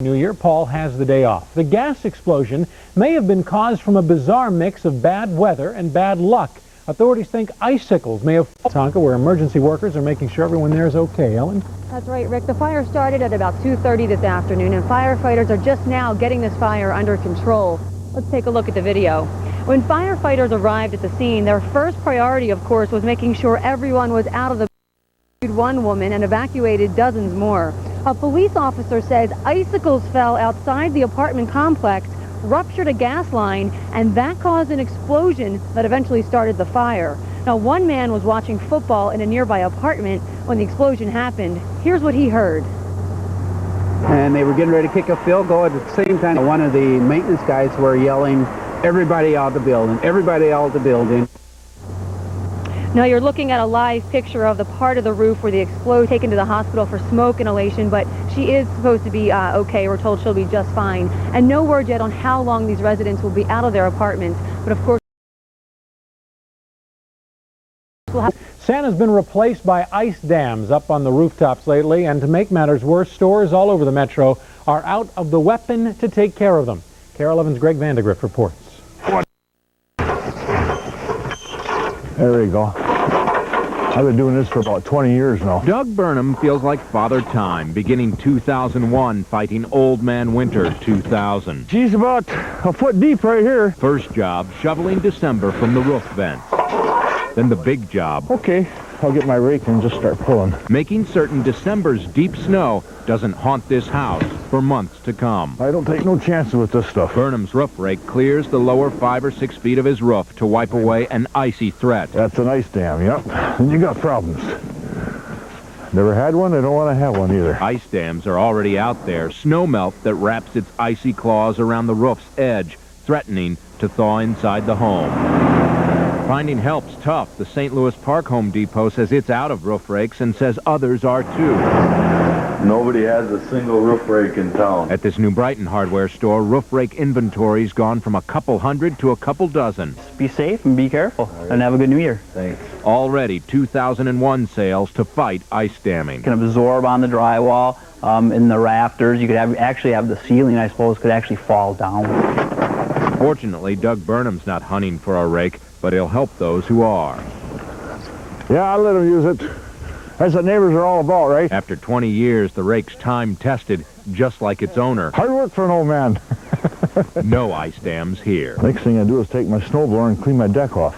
New Year, Paul has the day off. The gas explosion may have been caused from a bizarre mix of bad weather and bad luck. Authorities think icicles may have fallen, where emergency workers are making sure everyone there is okay. Ellen? That's right, Rick. The fire started at about 2:30 this afternoon, and firefighters are just now getting this fire under control. Let's take a look at the video. When firefighters arrived at the scene, their first priority, of course, was making sure everyone was out of the one woman and evacuated dozens more. A police officer says icicles fell outside the apartment complex, ruptured a gas line, and that caused an explosion that eventually started the fire. Now, one man was watching football in a nearby apartment when the explosion happened. Here's what he heard. And they were getting ready to kick a field goal. At the same time, one of the maintenance guys were yelling, "Everybody out the building, everybody out the building." Now you're looking at a live picture of the part of the roof where the explosion taken to the hospital for smoke inhalation, but she is supposed to be okay. We're told she'll be just fine. And no word yet on how long these residents will be out of their apartments. But of course, Santa's been replaced by ice dams up on the rooftops lately, and to make matters worse, stores all over the metro are out of the weapon to take care of them. KARE 11's Greg Vandegrift reports. There we go. I've been doing this for about 20 years now. Doug Burnham feels like Father Time, beginning 2001, fighting Old Man Winter 2000. Geez, about a foot deep right here. First job, shoveling December from the roof vents. Then the big job. Okay, I'll get my rake and just start pulling. Making certain December's deep snow doesn't haunt this house for months to come. I don't take no chances with this stuff. Burnham's roof rake clears the lower 5 or 6 feet of his roof to wipe away an icy threat. That's an ice dam, yep. And you got problems. Never had one, I don't want to have one either. Ice dams are already out there. Snowmelt that wraps its icy claws around the roof's edge, threatening to thaw inside the home. Finding help's tough. The St. Louis Park Home Depot says it's out of roof rakes and says others are too. Nobody has a single roof rake in town. At this New Brighton hardware store, roof rake inventory's gone from a couple hundred to a couple dozen. Be safe and be careful, and have a good New Year. Thanks. Already 2001 sales to fight ice damming. You can absorb on the drywall, in the rafters. You could actually have the ceiling, I suppose, could actually fall down. Fortunately, Doug Burnham's not hunting for a rake, but he'll help those who are. Yeah, I let them use it. That's what neighbors are all about, right? After 20 years, the rake's time-tested, just like its owner. Hard work for an old man. No ice dams here. Next thing I do is take my snowblower and clean my deck off.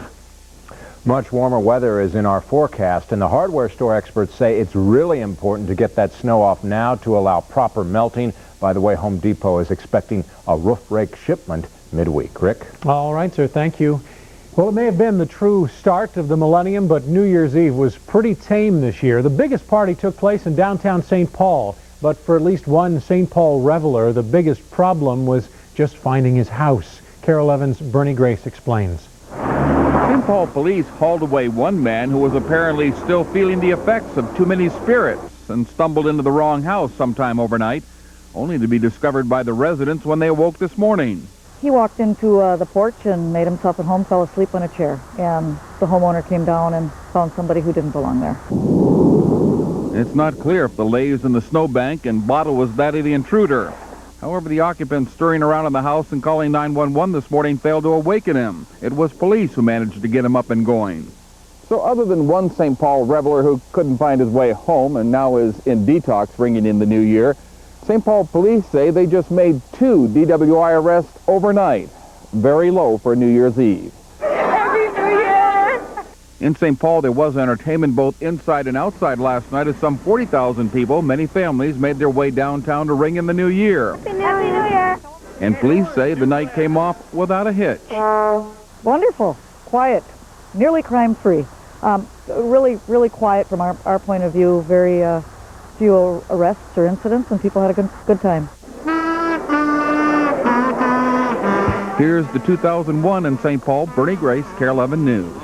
Much warmer weather is in our forecast, and the hardware store experts say it's really important to get that snow off now to allow proper melting. By the way, Home Depot is expecting a roof rake shipment midweek. Rick? All right, sir. Thank you. Well, it may have been the true start of the millennium, but New Year's Eve was pretty tame this year. The biggest party took place in downtown St. Paul, but for at least one St. Paul reveler, the biggest problem was just finding his house. KARE 11's Bernie Grace explains. St. Paul police hauled away one man who was apparently still feeling the effects of too many spirits and stumbled into the wrong house sometime overnight, only to be discovered by the residents when they awoke this morning. He walked into the porch and made himself at home, fell asleep on a chair, and the homeowner came down and found somebody who didn't belong there. It's not clear if the lays in the snowbank and bottle was that of the intruder. However, the occupants stirring around in the house and calling 911 this morning failed to awaken him. It was police who managed to get him up and going. So other than one St. Paul reveler who couldn't find his way home and now is in detox ringing in the new year, St. Paul police say they just made 2 DWI arrests overnight. Very low for New Year's Eve. Happy New Year! In St. Paul, there was entertainment both inside and outside last night as some 40,000 people, many families, made their way downtown to ring in the new year. Happy New Year! And police say the night came off without a hitch. Wonderful, quiet, nearly crime-free. Really quiet from our point of view. Very few arrests or incidents, and people had a good time. Here's the 2001 in St. Paul, Bernie Grace, KARE 11 News.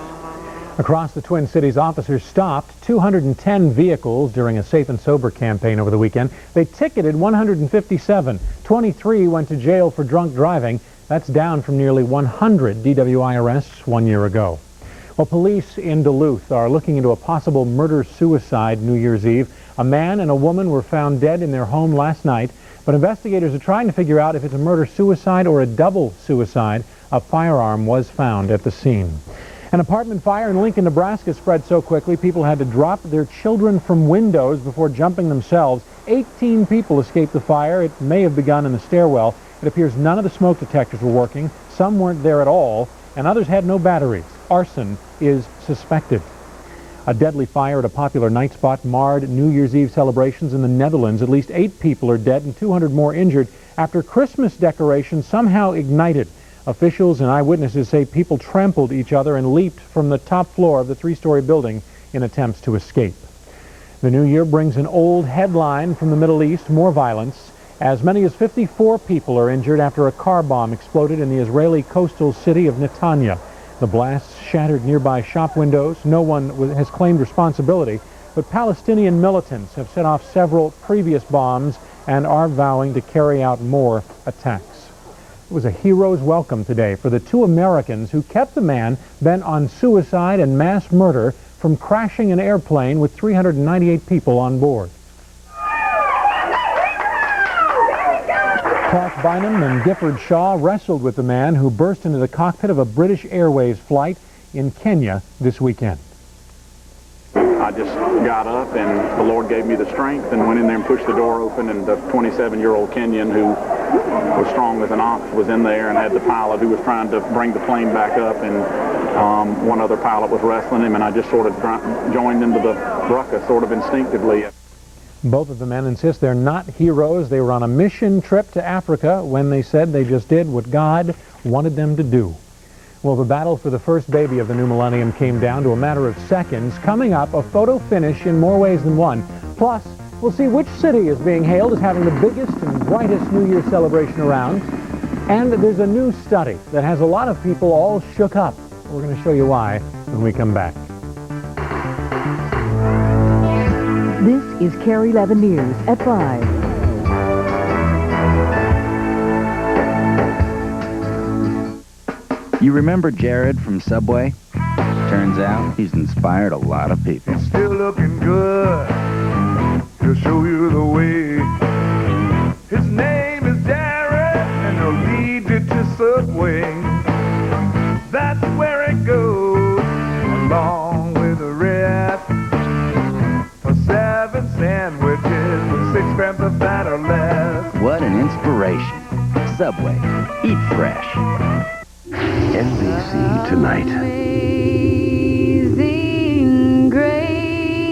Across the Twin Cities, officers stopped 210 vehicles during a Safe and Sober campaign over the weekend. They ticketed 157. 23 went to jail for drunk driving. That's down from nearly 100 DWI arrests 1 year ago. Well, police in Duluth are looking into a possible murder-suicide New Year's Eve. A man and a woman were found dead in their home last night. But investigators are trying to figure out if it's a murder-suicide or a double suicide. A firearm was found at the scene. An apartment fire in Lincoln, Nebraska spread so quickly people had to drop their children from windows before jumping themselves. 18 people escaped the fire. It may have begun in the stairwell. It appears none of the smoke detectors were working. Some weren't there at all, and others had no batteries. Arson is suspected. A deadly fire at a popular night spot marred New Year's Eve celebrations in the Netherlands. At least 8 people are dead and 200 more injured after Christmas decorations somehow ignited. Officials and eyewitnesses say people trampled each other and leaped from the top floor of the 3-story building in attempts to escape. The new year brings an old headline from the Middle East, more violence. As many as 54 people are injured after a car bomb exploded in the Israeli coastal city of Netanya. The blasts shattered nearby shop windows. No one has claimed responsibility, but Palestinian militants have set off several previous bombs and are vowing to carry out more attacks. It was a hero's welcome today for the 2 Americans who kept the man bent on suicide and mass murder from crashing an airplane with 398 people on board. Clark Bynum and Gifford Shaw wrestled with the man who burst into the cockpit of a British Airways flight in Kenya this weekend. I just got up and the Lord gave me the strength and went in there and pushed the door open, and the 27-year-old Kenyan who was strong as an ox was in there and had the pilot who was trying to bring the plane back up, and one other pilot was wrestling him, and I just sort of joined into the ruckus sort of instinctively. Both of the men insist they're not heroes. They were on a mission trip to Africa when they said they just did what God wanted them to do. Well, the battle for the first baby of the new millennium came down to a matter of seconds. Coming up, a photo finish in more ways than one. Plus, we'll see which city is being hailed as having the biggest and brightest New Year's celebration around. And there's a new study that has a lot of people all shook up. We're going to show you why when we come back. This is KARE 11 News at 5. You remember Jared from Subway? Turns out he's inspired a lot of people. It's still looking good to show you the way. His name is Jared, and he'll lead you to Subway. That's where it goes, along with the rest. For 7 sandwiches with 6 grams of fat or less. What an inspiration. Subway. Eat fresh. NBC tonight.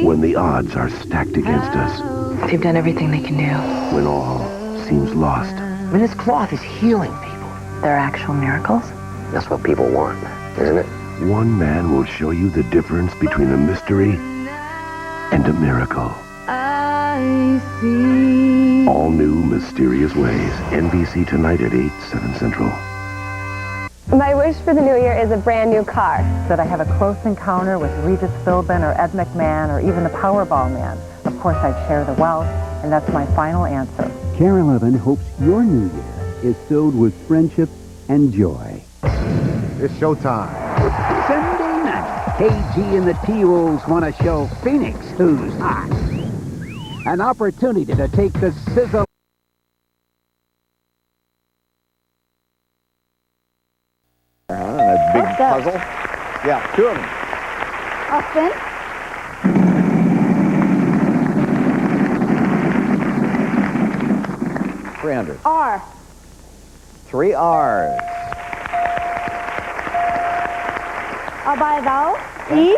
When the odds are stacked against us. They've done everything they can do. When all seems lost. I mean, this cloth is healing people. They're actual miracles? That's what people want, isn't it? One man will show you the difference between a mystery and a miracle. I see. All new mysterious ways. NBC tonight at 8, 7 Central. My wish for the new year is a brand new car. That I have a close encounter with Regis Philbin or Ed McMahon or even the Powerball man. Of course, I'd share the wealth, and that's my final answer. KARE 11 hopes your new year is filled with friendship and joy. It's showtime. Sunday night, KG and the T-Wolves want to show Phoenix who's hot. An opportunity to take the sizzle. A big puzzle. Yeah, 2 of them. I'll spin. $300. R. 3 R's. I'll buy those. E.